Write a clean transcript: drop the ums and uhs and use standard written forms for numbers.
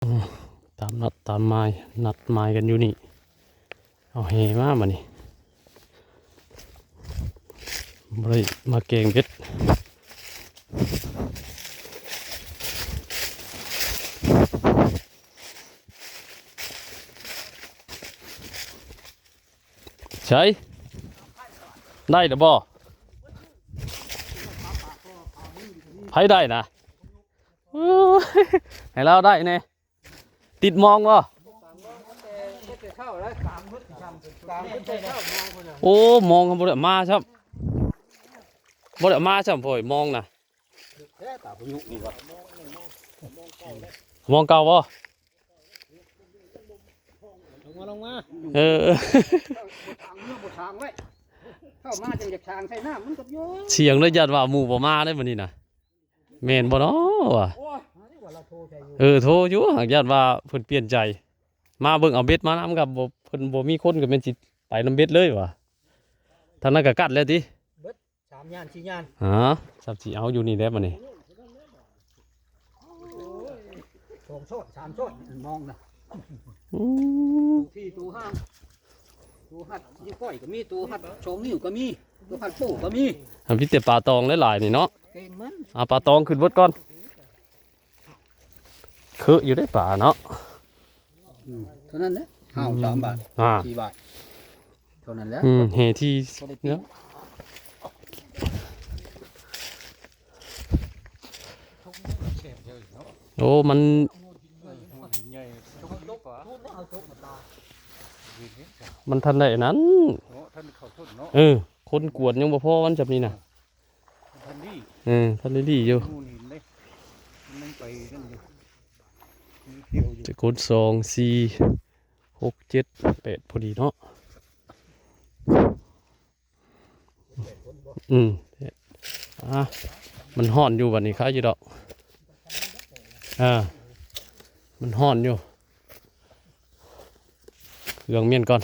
ตามนัดตามไม้นัดไม้กันอยู่นี่เอาเฮมามานี่บริมาเกงเบ็ดใช่ได้หรือบ่ไผได้นะให้เราได้เนี่ยติดมองบ่โอ้มองบ่ได้มาครับบ่ได้มาครับพ่อยมองนะมองเก่าบ่ลงมาเออเข้ามาจังจากทางใส่น้ำมันกับโยเสียงเลยยันว่าหมู่บ่มาได้มื้อนี้น่ะแม่นบ่เนาะวะโทรอยู่หากยันว่าเพิ่นเปลี่ยนใจมาเบิ่งเอาเบ็ดมานำกับบ่เพิ่นบ่มีคนก็แม่นสิไปนำเบ็ดเลยวะทางนั้นก็กัดแล้วติเบิด3 ย่าน 4 ย่านฮะสับสิเอาอยู่นี่แหละบัดนี้2 โซด 3 โซดมองนะที่ตูห้างตูหัดยี่ก้อยก็มีตูหัดชงนิ้วก็มีตูหัดปูก็มีอันพี่แต่ปลาตองหลายๆนี่เนาะเก่งมันเอาปลาตองขึ้นเบิดก่อนคืออยู่ได้ป่าเนาะเท่านั้นแหละห้าว3 บาท4 บาทเท่านั้นแหละเฮที่เนาะโอ้มันทันได้นั้นคนกวดยังบ่พอวันจับนี่น่ะทันได้ดีอยู่จะกด2 4 6 7 8พอดีเนาะมันห่อนอยู่วันนี้ครับอยู่ดอกมันห่อนอยู่เครื่องเมียนก่อน